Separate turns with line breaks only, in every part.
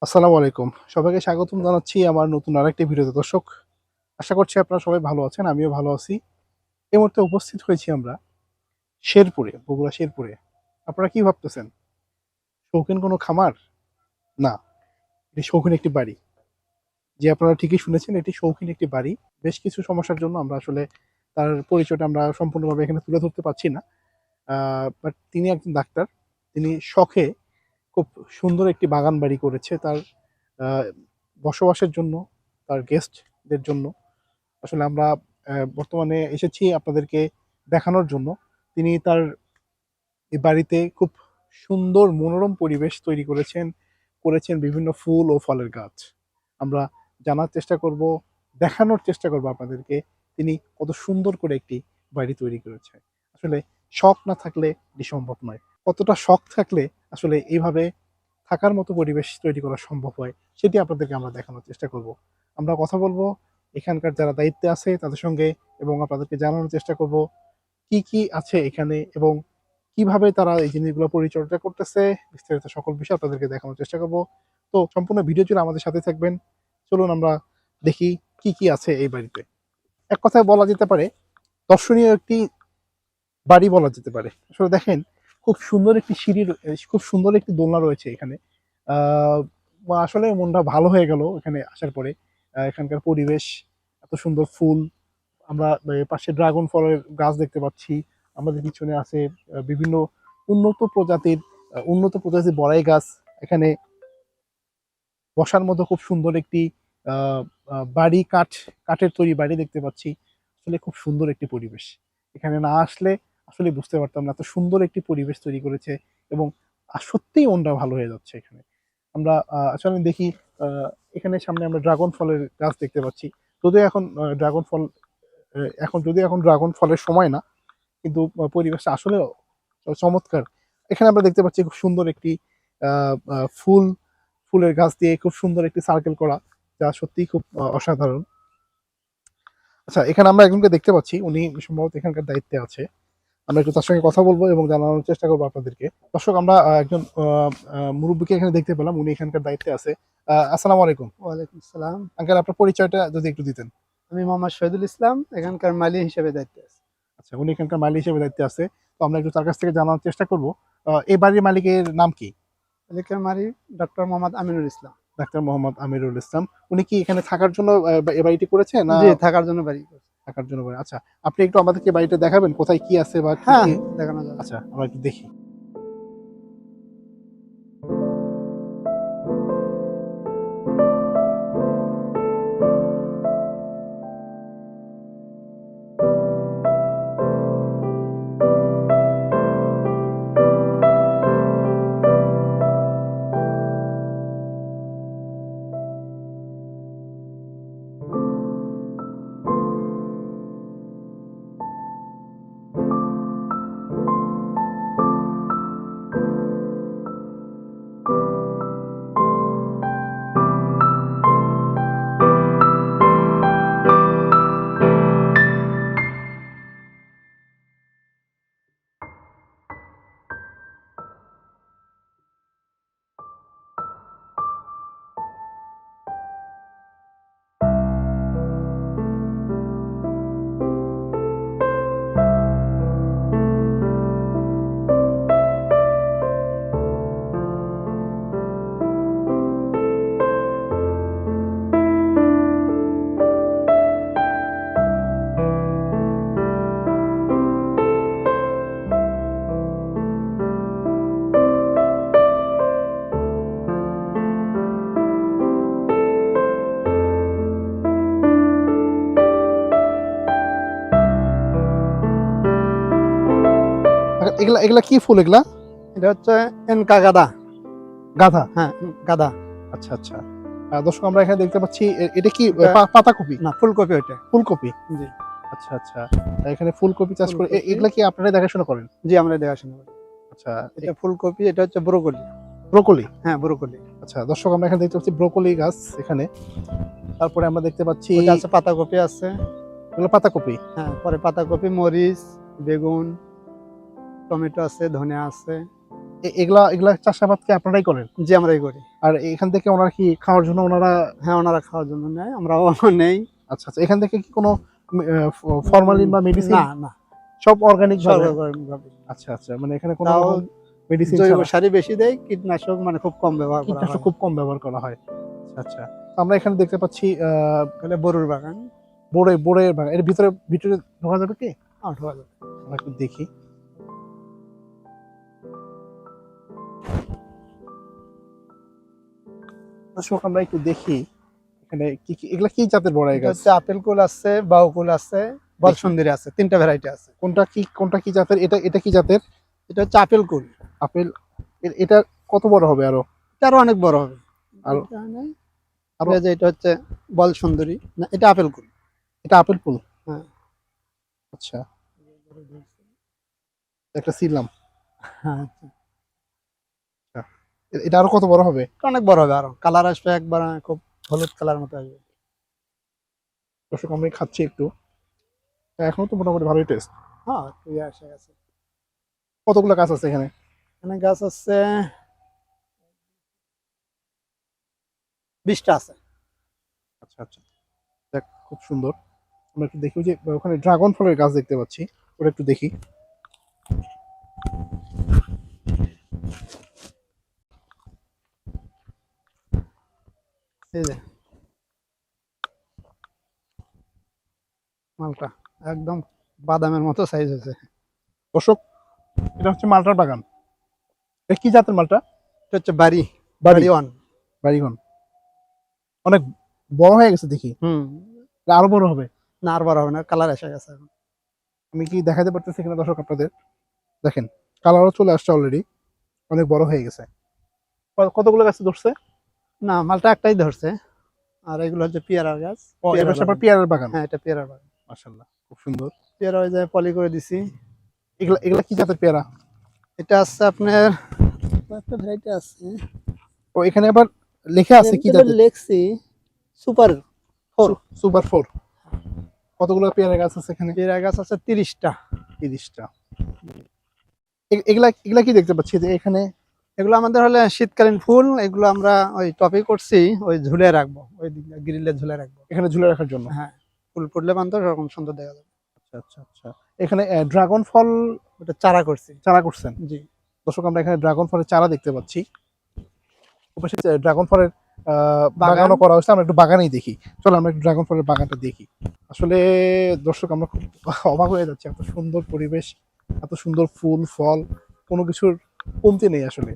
আসসালামু আলাইকুম। সবাইকে স্বাগতম জানাচ্ছি আমার নতুন আরেকটি ভিডিওতে। দর্শক, আশা করছি আপনারা সবাই ভালো আছেন। আমিও ভালো আছি। এই মুহূর্তে উপস্থিত হয়েছি আমরা শেরপুরে, বগুড়া শেরপুরে। আপনারা কি ভাবতেছেন? শৌখিন কোনো খামার? না, এটি শৌখিন একটি বাড়ি। জি, আপনারা ঠিকই শুনেছেন, এটি শৌখিন একটি বাড়ি। বেশ কিছু সমস্যার জন্য আমরা আসলে তার পরিচয়টা আমরা সম্পূর্ণভাবে এখানে তুলে ধরতে পারছি না। বাট তিনি একজন ডাক্তার। তিনি শখে খুব সুন্দর একটি বাগান বাড়ি করেছে তার আ বসবাসের জন্য, তার গেস্টদের জন্য। আসলে আমরা বর্তমানে এসেছি আপনাদেরকে দেখানোর জন্য। তিনি তার এই বাড়িতে খুব সুন্দর মনোরম পরিবেশ তৈরি করেছেন বিভিন্ন ফুল ও ফলের গাছ। আমরা জানার চেষ্টা করব, দেখানোর চেষ্টা করব আপনাদেরকে তিনি কত সুন্দর করে একটি বাড়ি তৈরি করেছে। আসলে শখ না থাকলে এটি সম্ভব নয়। কতটা শখ থাকলে আসলে এইভাবে থাকার মতো পরিবেশ তৈরি করা সম্ভব হয়, সেটি আপনাদেরকে আমরা দেখানোর চেষ্টা করব। আমরা কথা বলব এখানকার যারা দায়িত্বে আছে তাদের সঙ্গে এবং আপনাদেরকে জানানোর চেষ্টা করব কি আছে এখানে এবং কিভাবে তারা এই জিনিসগুলো পরিচর্যা করতেছে, বিস্তারিত সকল বিষয় আপনাদেরকে দেখানোর চেষ্টা করব। তো সম্পূর্ণ ভিডিও জুড়ে আমাদের সাথে থাকবেন। চলুন আমরা দেখি কি আছে এই বাড়িতে। এক কথায় বলা যেতে পারে দর্শনীয় একটি বাড়ি বলা যেতে পারে। আসলে দেখেন খুব সুন্দর একটি সিঁড়ি খুব সুন্দর একটি দোলনা রয়েছে এখানে। আ আসলে মনটা ভালো হয়ে গেল এখানে আসার পরে। এখানকার পরিবেশ, এত সুন্দর ফুল, আমরা পাশে ড্রাগন ফলের গাছ দেখতে পাচ্ছি। আমাদের পিছনে আছে বিভিন্ন উন্নত প্রজাতির বড়াই গাছ। এখানে বসার মতো খুব সুন্দর একটি আ আ বাড়ি কাঠের তৈরি বাড়ি দেখতে পাচ্ছি। আসলে খুব সুন্দর একটি পরিবেশ। এখানে না আসলে আসলে বুঝতে পারতাম না এত সুন্দর একটি পরিবেশ তৈরি করেছে এবং সত্যিই মনটা ভালো হয়ে যাচ্ছে এখানে। আমরা আসলে দেখি আ এখানে সামনে আমরা ড্রাগন ফলের গাছ দেখতে পাচ্ছি। যদিও এখন ড্রাগন ফল এখন ড্রাগন ফলের সময় না। কিন্তু পরিবেশটা আসলেও চমৎকার। এখানে আমরা দেখতে পাচ্ছি খুব সুন্দর একটি আ আ ফুলের গাছ দিয়ে খুব সুন্দর একটি সার্কেল করা, যা সত্যিই খুব অসাধারণ। আচ্ছা, এখানে আমরা একজনকে দেখতে পাচ্ছি। উনি সম্ভবত এখানকার দায়িত্বে আছে। আমরা একটু তার সঙ্গে কথা বলব এবং জানানোর চেষ্টা করব আপনাদেরকে। দর্শক, আমরা একজন মুরুব্বিকে এখানে দেখতে পেলাম। উনি এখানকার দায়িত্বে আছে। আসসালামু আলাইকুম।
ওয়ালাইকুম সালাম।
আঙ্কেল, আপনার পরিচয়টা যদি একটু দিতেন।
আমি মোহাম্মদ শহীদুল ইসলাম, এখানকার মালি হিসেবে দায়িত্বে আছি।
আচ্ছা, উনি এখানকার মালি হিসেবে দায়িত্বে আছে। তো আমরা একটু তার কাছ থেকে জানার চেষ্টা করব। এই বাড়ির মালিকের নাম কি?
এলাকার মালিক ডক্টর মোহাম্মদ আমিনুল ইসলাম।
ডাক্তার মোহাম্মদ আমিরুল ইসলাম। উনি কি এখানে থাকার জন্য এ বাড়িটি করেছে না
জি, থাকার জন্য বাড়ি করছি।
থাকার জন্য করে? আচ্ছা, আপনি একটু আমাদেরকে বাড়িটা দেখাবেন কোথায় কি আছে বা কি,
হ্যাঁ,
কি?
দেখানো যাবে।
আচ্ছা, আমরা একটু দেখি। এগুলা এগুলা কি ফুল এগুলা?
এটা হচ্ছে এনকা গাদা।
গাঁদা?
হ্যাঁ, গাদা।
আচ্ছা, আচ্ছা। দর্শক, আমরা এখানে দেখতে পাচ্ছি এটা কি
এটা
পাতাকপি?
না, ফুলকপি ওইটা।
ফুলকপি?
জি,
আচ্ছা, আচ্ছা। এখানে ফুলকপি চাষ করে
ফুলকপি।
এগুলা কি আপনারাই দেখাশোনা করেন?
জি, আমরা দেখাশোনা করি।
আচ্ছা,
এটা ফুলকপি, এটা হচ্ছে ব্রোকলি।
ব্রোকলি?
হ্যাঁ, ব্রোকলি।
আচ্ছা, দর্শক, আমরা এখানে দেখতে পাচ্ছি ব্রোকলি গাছ এখানে। তারপরে আমরা দেখতে পাচ্ছি
ওটা আছে পাতাকপি আছে।
এগুলো পাতাকপি।
হ্যাঁ, পরে পাতাকপি, মরিচ, বেগুন, টমেটো আছে, ধনিয়া আছে।
এগুলা এগুলা চাষাবাদ কি আপনারাই করেন?
যে আমরাই করি।
আর এখান থেকে ওনারা কি খাওয়ার জন্য ওনারা?
হ্যাঁ, ওনারা খাওয়ার জন্য নেয়, আমরাও নেই।
আচ্ছা আচ্ছা, এখান থেকে কি কোনো ফরমালিন বা মেডিসিন?
না না,
সব অর্গানিক ভাবে?
সরকারিভাবে।
আচ্ছা আচ্ছা, মানে এখানে কোনো
তাও
রকম মেডিসিন
জৈব
ছাড়া?
সারই বেশি দেয়, কীটনাশক মানে খুব কম ব্যবহার করা
কীটনাশক
হয়।
খুব কম ব্যবহার করা হয়। আচ্ছা আচ্ছা, তো আমরা এখানে দেখতে পাচ্ছি
তাহলে বরুর বাগান
বোড়ে বাগান। এর ভিতরে ভিতরে ঢোকা যাবে কি?
8,000।
আমরা একটু দেখি। দর্শক আমরা একটু দেখি এখানে কি কি, এগুলা কি জাতের বড়াই
এটা
গাছ?
হচ্ছে আপেল কুল আছে, বাউ কুল আছে, বলসুন্দরী আছে, 3টা ভ্যারাইটি আছে।
কোনটা কি জাতের? এটা এটা কি জাতের?
এটা হচ্ছে আপেল কুল।
আপেল। এটা কত বড় হবে আরো?
এটা আরো অনেক বড় হবে।
আরো
এটা নেই,
আরো
এই যে এটা হচ্ছে বলসুন্দরী, না এটা আপেল কুল।
এটা আপেল ফুল?
হ্যাঁ।
আচ্ছা, একটা ছিলাম।
হ্যাঁ,
এটা আরো কত বড় হবে?
এটা অনেক বড় হবে, আরো কালার আসবে একবার খুব হলুদ কালার মতো আসবে।
দর্শক আমি খাচ্ছি একটু, এখনো তো মোটামুটি ভালোই টেস্ট।
হ্যাঁ, একটু ইয়ে এসে গেছে।
কতগুলো গাছ আছে এখানে?
এখানে গাছ আছে 20টা আছে।
আচ্ছা আচ্ছা, দেখ খুব সুন্দর। আমরা একটু দেখি, ওই যে ওখানে ড্রাগন ফলের গাছ দেখতে পাচ্ছি, ওটা একটু দেখি।
এই যে মালটা একদম বাদামের মতো সাইজ হয়েছে।
দর্শক এটা হচ্ছে মালটার বাগান। এটা কি জাতের মালটা?
এটা হচ্ছে বাড়ি
বাড়ি?
বাড়ি ওয়ান।
বাড়িঘন অনেক বড় হয়ে গেছে দেখি।
হুম।
এটা আরো বড় হবে?
না, আর বড় হবে না, কালার এসে গেছে এখন।
আমি কি দেখাতে পারতেছি এখানে দর্শক আপনাদের? দেখেন কালারও চলে আসছে অলরেডি, অনেক বড় হয়ে গেছে। কতগুলো গাছে ধরছে?
না, মালটা একটাই ধরছে। আর এগুলো হচ্ছে পেয়ারার গাছ।
ও, এবার আবার পেয়ারার বাগান।
হ্যাঁ, এটা পেয়ারার বাগান।
মাশাআল্লাহ, খুব সুন্দর।
পেয়ারা ওই যে পলি করে দিছি।
এগুলা এগুলা কি জাতের পেয়ারা?
এটা আছে আপনার একটা ভ্যারাইটি আছে।
ও, এখানে আবার লেখা আছে কি
এটা
জাতের?
লেক্সি সুপার 4।
সুপার 4। কতগুলো পেয়ারা গাছ আছে এখানে?
পেয়ারা গাছ আছে 30টা।
30টা। এগুলা এগুলা কি দেখতে পাচ্ছি যে এখানে?
এগুলো আমাদের হলে শীতকালীন ফুল, এগুলো আমরা ওই টপে করছি, ওই ঝুলে রাখবো, ওই গ্রিলে ঝুলে রাখবো।
এখানে ঝুলে রাখার জন্য?
হ্যাঁ, ফুল ফুটলে পান তো এরকম সুন্দর দেখা যাবে।
আচ্ছা আচ্ছা আচ্ছা, এখানে ড্রাগন ফল
ওটা চারা করছি।
চারা করছেন?
জি।
দর্শক আমরা এখানে ড্রাগন ফলের চারা দেখতে পাচ্ছি। ওপাশে ড্রাগন ফলের বাগানও করা হয়েছে। আমরা একটু বাগানেই দেখি, চলো আমরা একটু ড্রাগন ফলের বাগানটা দেখি। আসলে দর্শক আমরা খুব অবাক হয়ে যাচ্ছি, এত সুন্দর পরিবেশ, এত সুন্দর ফুল ফল, কোনো কিছুর কমতি নেই আসলে,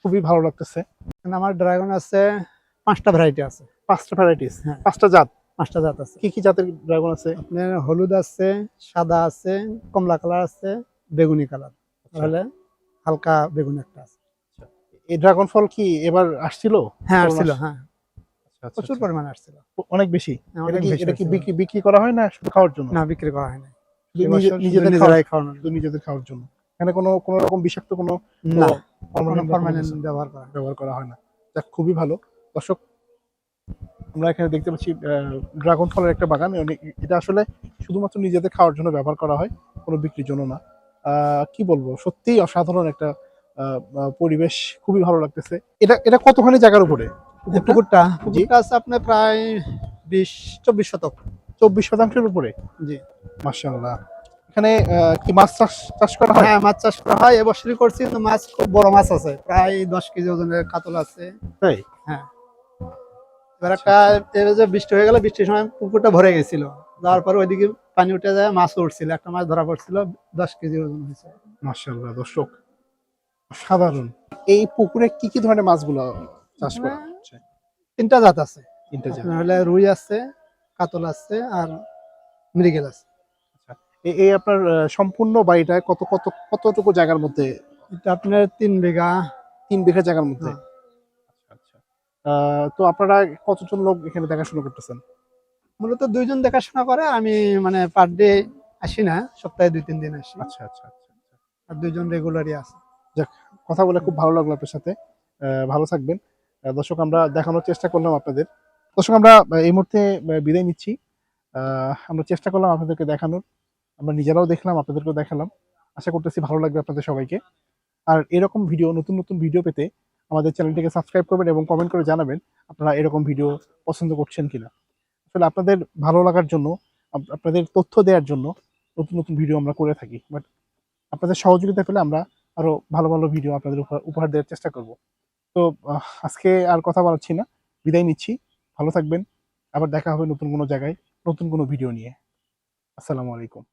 খুবই ভালো লাগতেছে।
এখানে আমার ড্রাগন আছে 5টা ভ্যারাইটি আছে।
5টা ভ্যারাইটিস?
হ্যাঁ।
5টা জাত?
5টা জাত আছে।
কি কি জাতের ড্রাগন আছে?
আপনার হলুদ আছে, সাদা আছে, কমলা কালার আছে, বেগুনি কালার, তাহলে হালকা বেগুনি একটা আছে।
এই ড্রাগন ফল কি এবার আসছিল?
হ্যাঁ, আসছিল। হ্যাঁ,
আচ্ছা, আচ্ছা,
প্রচুর
আচ্ছা।
পরিমাণে আসছিল।
অনেক বেশি?
হ্যাঁ,
এটা
অনেক
কি
বেশি
এটা কি
আসছিল।
বিক্রি করা হয় না শুধু খাওয়ার জন্য?
না, বিক্রি করা হয় না,
নিজেদের
নিজেরাই খাওয়ানো।
শুধু নিজেদের খাওয়ার জন্য? এখানে কোনো রকম বিষাক্ত কোনো
না,
ফরমালিন
কোনো ফরমালিন ব্যবহার করা হয় না।
হয় না। যাক, খুবই ভালো। দর্শক আমরা এখানে দেখতে পাচ্ছি ড্রাগন ফলের একটা বাগান। এটা আসলে শুধুমাত্র নিজেদের খাওয়ার জন্য ব্যবহার করা হয়, কোনো বিক্রির জন্য না। কি বলবো, সত্যিই অসাধারণ একটা পরিবেশ, খুবই ভালো লাগতেছে। এটা এটা কতখানি জায়গার উপরে
এই পুকুরটা আছে আপনার প্রায় 20-24 শতক।
24% উপরে?
জি।
মাশাআল্লাহ। এখানে কি মাছ চাষ করা হয়?
হ্যাঁ, মাছ চাষ করা হয়, এবছরই করছি তো। মাছ খুব বড় মাছ আছে, প্রায় 10 কেজি ওজনের কাতল আছে।
তাই?
হ্যাঁ। এবার একটা এই যে বৃষ্টি হয়ে গেল, বৃষ্টির সময় পুকুরটা ভরে গেছিল, যাওয়ার পর ওইদিকে পানি উঠে যায়, মাছ উঠছিল, একটা মাছ ধরা পড়ছিল, 10 কেজি ওজন হয়েছে।
মাশাআল্লাহ দর্শক, সাধারণ। এই পুকুরে কি কি ধরনের মাছগুলো চাষ করা হচ্ছে?
3টা জাত আছে।
3টা জাত?
আপনার হলে রুই আছে, কাতল আছে, আর মৃগেল আছে।
আচ্ছা, এই আপনার সম্পূর্ণ বাড়িটা কতটুকু জায়গার মধ্যে?
এটা আপনার 3 বিঘা।
3 বিঘা জায়গার মধ্যে?
হ্যাঁ।
আচ্ছা আচ্ছা। তো আপনারা কতজন লোক এখানে দেখাশোনা করতেছেন?
মূলত 2জন দেখাশোনা করে, আমি মানে পার ডে আসি না, সপ্তাহে 2-3 দিন আসি।
আচ্ছা আচ্ছা আচ্ছা আচ্ছা।
আর 2জন রেগুলারই আছে।
যাক, কথা বলে খুব ভালো লাগলো আপনার সাথে। ভালো থাকবেন। দর্শক আমরা দেখানোর চেষ্টা করলাম আপনাদের। দর্শক আমরা এই মুহূর্তে বিদায় নিচ্ছি। আমরা চেষ্টা করলাম আপনাদেরকে দেখানোর। আমরা নিজেরাও দেখলাম, আপনাদেরকেও দেখালাম। আশা করতেছি ভালো লাগবে আপনাদের সবাইকে। আর এরকম ভিডিও, নতুন নতুন ভিডিও পেতে আমাদের চ্যানেলটিকে সাবস্ক্রাইব করবেন এবং কমেন্ট করে জানাবেন আপনারা এরকম ভিডিও পছন্দ করছেন কিনা। আসলে আপনাদের ভালো লাগার জন্য, আপনাদের তথ্য দেওয়ার জন্য নতুন নতুন ভিডিও আমরা করে থাকি। বাট আপনাদের সহযোগিতা পেলে আমরা আরো ভালো ভালো ভিডিও আপনাদের উপহার দেওয়ার চেষ্টা করব। তো আজকে আর কথা বাড়াচ্ছি না, বিদায় নিচ্ছি। ভালো থাকবেন। আবার দেখা হবে নতুন কোনো জায়গায়, নতুন কোনো ভিডিও নিয়ে। আসসালামু আলাইকুম।